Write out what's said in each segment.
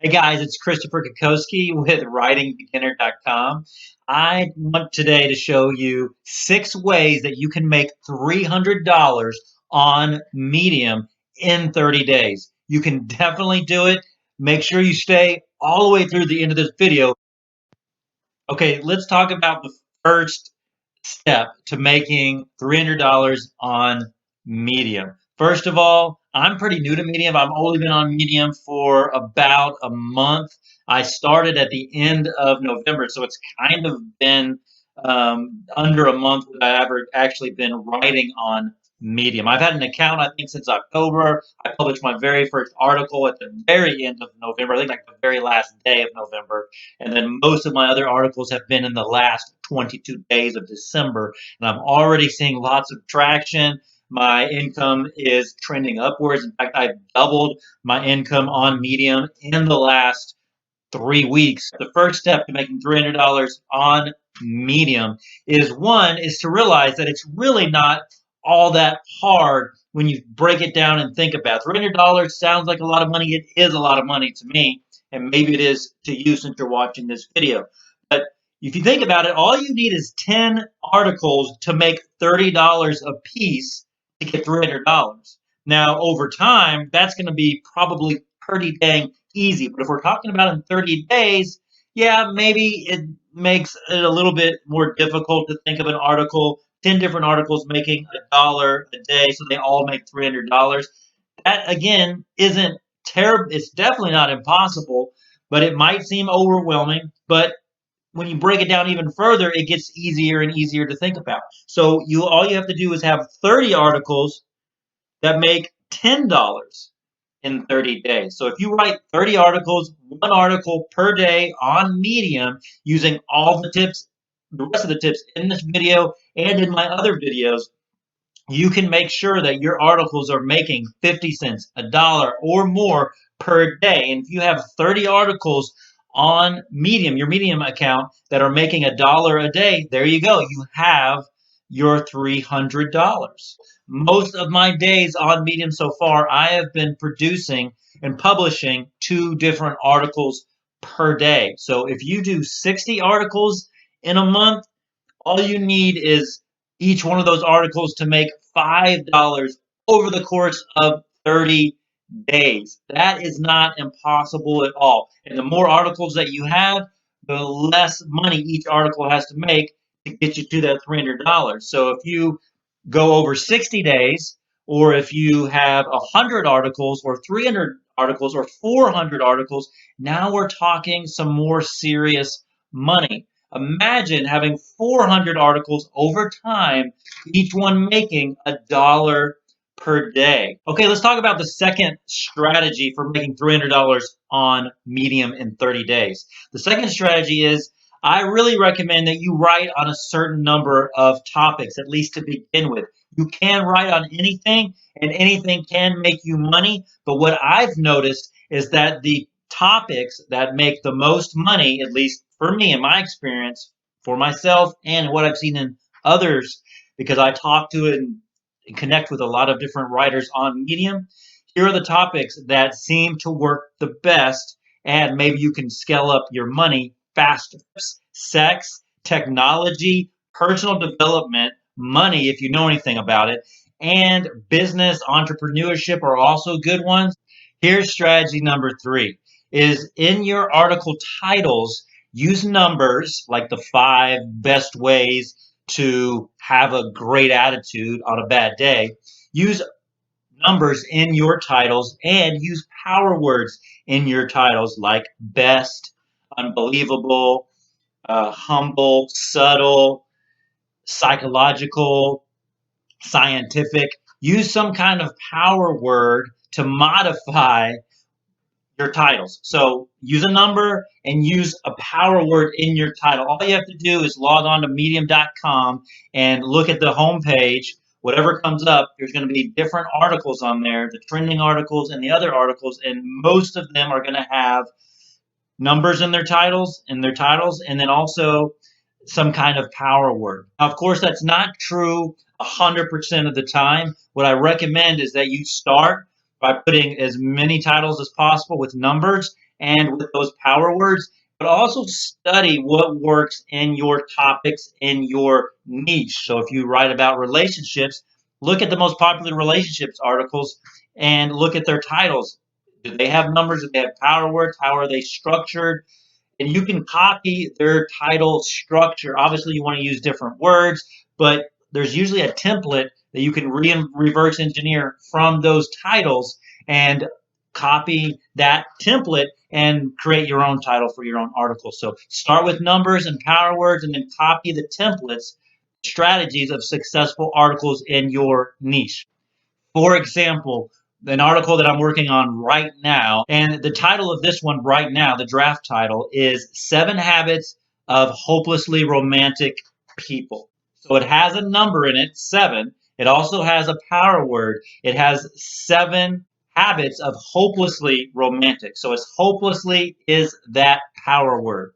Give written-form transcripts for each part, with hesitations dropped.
Hey guys, it's Christopher Kokoski with WritingBeginner.com. I want today to show you 6 ways that you can make $300 on Medium in 30 days. You can definitely do it. Make sure you stay all the way through the end of this video. Okay, let's talk about the first step to making $300 on Medium. First of all, I'm pretty new to Medium. I've only been on Medium for about a month. I started at the end of November, so it's kind of been under a month that I've ever actually been writing on Medium. I've had an account, I think, since October. I published my very first article at the very end of November, I think like the very last day of November. And then most of my other articles have been in the last 22 days of December. And I'm already seeing lots of traction. My income is trending upwards. In fact, I've doubled my income on Medium in the last 3 weeks. The first step to making $300 on Medium is to realize that it's really not all that hard when you break it down and think about it. $300 sounds like a lot of money. It is a lot of money to me, and maybe it is to you since you're watching this video. But if you think about it, all you need is 10 articles to make $30 a piece to get $300. Now, over time, that's going to be probably pretty dang easy. But if we're talking about in 30 days, yeah, maybe it makes it a little bit more difficult to think of an article, 10 different articles making $1 a day, so they all make $300. That, again, isn't terrible. It's definitely not impossible, but it might seem overwhelming. But when you break it down even further, it gets easier and easier to think about. So all you have to do is have 30 articles that make $10 in 30 days. So if you write 30 articles, 1 article per day on Medium, using all the tips, the rest of the tips in this video and in my other videos, you can make sure that your articles are making 50 cents, $1 or more per day. And if you have 30 articles on Medium, your Medium account, that are making $1 a day, there you go. You have your $300. Most of my days on Medium so far, I have been producing and publishing 2 different articles per day. So if you do 60 articles in a month, all you need is each one of those articles to make $5 over the course of 30 days. That is not impossible at all. And the more articles that you have, the less money each article has to make to get you to that $300. So if you go over 60 days, or if you have 100 articles, or 300 articles, or 400 articles, now we're talking some more serious money. Imagine having 400 articles over time, each one making $1 per day. Okay, let's talk about the second strategy for making $300 on Medium in 30 days. The second strategy is, I really recommend that you write on a certain number of topics, at least to begin with. You can write on anything, and anything can make you money. But what I've noticed is that the topics that make the most money, at least for me in my experience, for myself, and what I've seen in others, because I talk to it and connect with a lot of different writers on Medium, here are the topics that seem to work the best, and maybe you can scale up your money faster. Sex, technology, personal development, money, if you know anything about it, and business, entrepreneurship are also good ones. Here's strategy number 3 is, in your article titles, use numbers like the 5 best ways to have a great attitude on a bad day. Use numbers in your titles, and use power words in your titles like best, unbelievable, humble, subtle, psychological, scientific. Use some kind of power word to modify your titles. So use a number and use a power word in your title. All you have to do is log on to medium.com and look at the homepage. Whatever comes up, there's going to be different articles on there, the trending articles and the other articles, and most of them are going to have numbers in their titles, and then also some kind of power word. Now, of course, that's not true 100% of the time. What I recommend is that you start by putting as many titles as possible with numbers, and with those power words, but also study what works in your topics in your niche. So if you write about relationships, look at the most popular relationships articles and look at their titles. Do they have numbers? Do they have power words? How are they structured? And you can copy their title structure. Obviously, you want to use different words, but there's usually a template that you can reverse engineer from those titles and copy that template and create your own title for your own article. So start with numbers and power words and then copy the templates, strategies of successful articles in your niche. For example, an article that I'm working on right now, and the title of this one right now, the draft title, is Seven Habits of Hopelessly Romantic People. So it has a number in it, seven. It also has a power word. It has seven habits of hopelessly romantic. So it's hopelessly is that power word.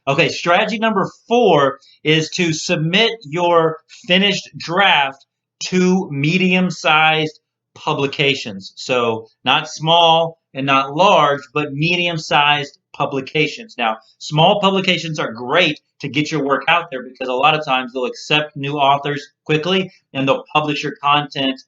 Okay, strategy number 4 is to submit your finished draft to medium-sized publications. So not small and not large, but medium-sized publications. Now, small publications are great to get your work out there because a lot of times they'll accept new authors quickly and they'll publish your content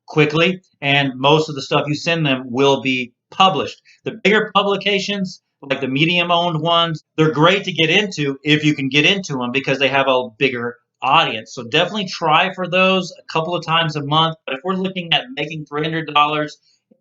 quickly, and most of the stuff you send them will be published. The bigger publications, like the medium owned ones, they're great to get into if you can get into them because they have a bigger audience. So definitely try for those a couple of times a month. But if we're looking at making $300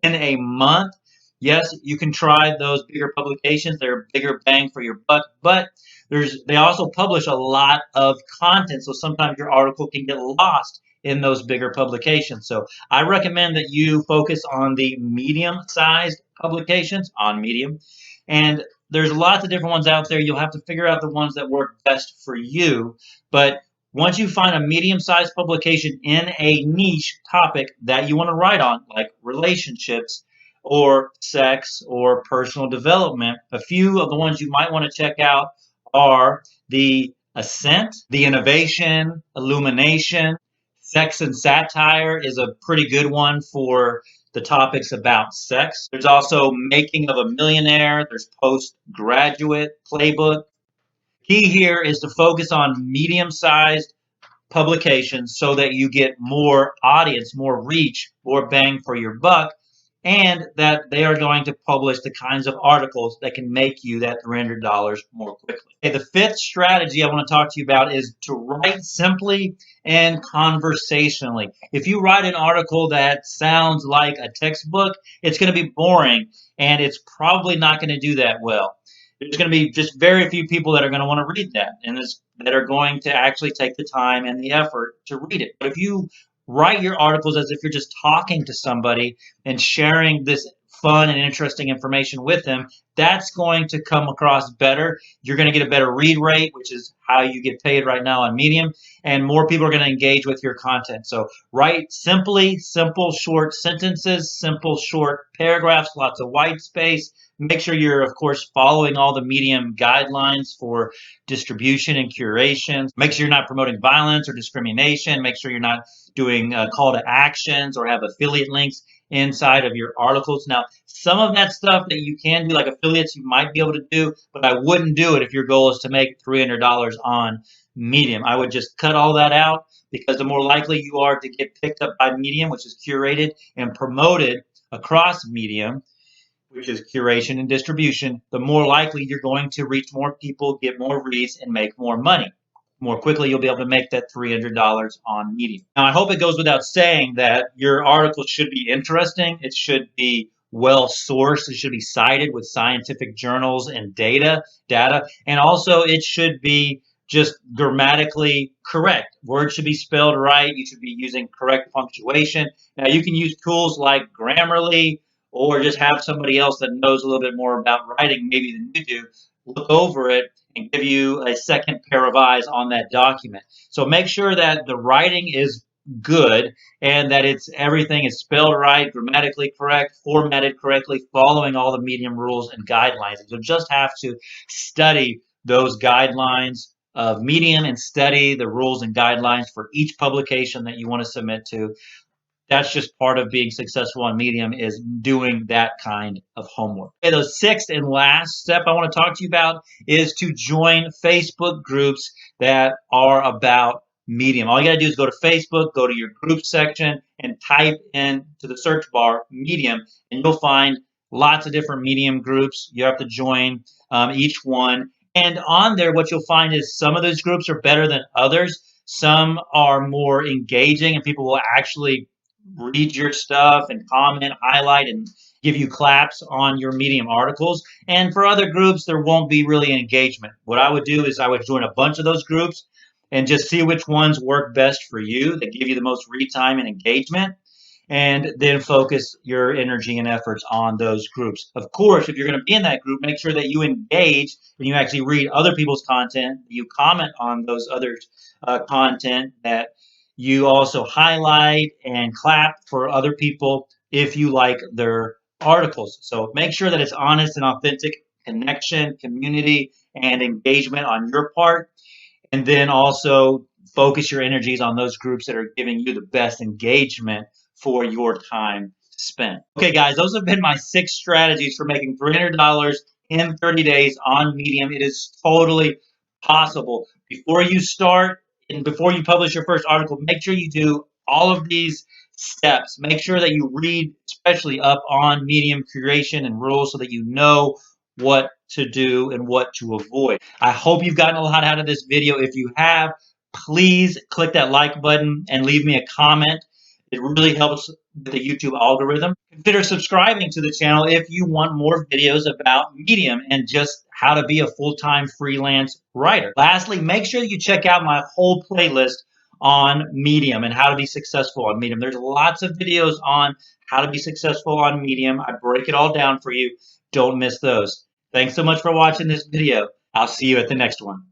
in a month, yes, you can try those bigger publications. They're bigger bang for your buck, but they also publish a lot of content. So sometimes your article can get lost in those bigger publications. So I recommend that you focus on the medium-sized publications on Medium. And there's lots of different ones out there. You'll have to figure out the ones that work best for you. But once you find a medium-sized publication in a niche topic that you want to write on, like relationships or sex or personal development, a few of the ones you might want to check out are the Ascent, the Innovation, Illumination. Sex and Satire is a pretty good one for the topics about sex. There's also Making of a Millionaire. There's Postgraduate Playbook. Key here is to focus on medium-sized publications so that you get more audience, more reach, more bang for your buck, and that they are going to publish the kinds of articles that can make you that $300 more quickly. Okay, the fifth strategy I want to talk to you about is to write simply and conversationally. If you write an article that sounds like a textbook, it's going to be boring and it's probably not going to do that well. There's going to be just very few people that are going to want to read that and that are going to actually take the time and the effort to read it. But if you write your articles as if you're just talking to somebody and sharing this fun and interesting information with them, that's going to come across better. You're going to get a better read rate, which is how you get paid right now on Medium, and more people are going to engage with your content. So write simply, simple, short sentences, simple, short paragraphs, lots of white space. Make sure you're, of course, following all the Medium guidelines for distribution and curation. Make sure you're not promoting violence or discrimination. Make sure you're not doing call to actions or have affiliate links inside of your articles. Now, some of that stuff that you can do, like affiliates, you might be able to do, but I wouldn't do it if your goal is to make $300 on Medium. I would just cut all that out because the more likely you are to get picked up by Medium, which is curated and promoted across Medium, which is curation and distribution, the more likely you're going to reach more people, get more reads, and make more money. More quickly, you'll be able to make that $300 on Medium. Now, I hope it goes without saying that your article should be interesting. It should be well sourced. It should be cited with scientific journals and data, and also it should be just grammatically correct. Words should be spelled right. You should be using correct punctuation. Now, you can use tools like Grammarly, or just have somebody else that knows a little bit more about writing maybe than you do look over it and give you a second pair of eyes on that document. So make sure that the writing is good and that everything is spelled right, grammatically correct, formatted correctly, following all the Medium rules and guidelines. You'll just have to study those guidelines of Medium and study the rules and guidelines for each publication that you want to submit to. that's just part of being successful on Medium, is doing that kind of homework. Okay, the sixth and last step I want to talk to you about is to join Facebook groups that are about Medium. All you got to do is go to Facebook, go to your group section, and type in to the search bar Medium, and you'll find lots of different Medium groups. You have to join each one. And on there, what you'll find is some of those groups are better than others. Some are more engaging, and people will actually read your stuff and comment, highlight, and give you claps on your Medium articles. And for other groups, there won't be really engagement. What I would do is I would join a bunch of those groups and just see which ones work best for you, that give you the most read time and engagement, and then focus your energy and efforts on those groups. Of course, if you're going to be in that group, make sure that you engage and you actually read other people's content, you comment on those others' content, that you also highlight and clap for other people if you like their articles. So make sure that it's honest and authentic connection, community, and engagement on your part. And then also focus your energies on those groups that are giving you the best engagement for your time spent. Okay, guys, those have been my 6 strategies for making $300 in 30 days on Medium. It is totally possible. Before you start and before you publish your first article, make sure you do all of these steps. Make sure that you read, especially up on Medium creation and rules, so that you know what to do and what to avoid. I hope you've gotten a lot out of this video. If you have, please click that like button and leave me a comment. It really helps with the YouTube algorithm. Consider subscribing to the channel if you want more videos about Medium and just how to be a full-time freelance writer. Lastly, make sure you check out my whole playlist on Medium and how to be successful on Medium. There's lots of videos on how to be successful on Medium. I break it all down for you. Don't miss those. Thanks so much for watching this video. I'll see you at the next one.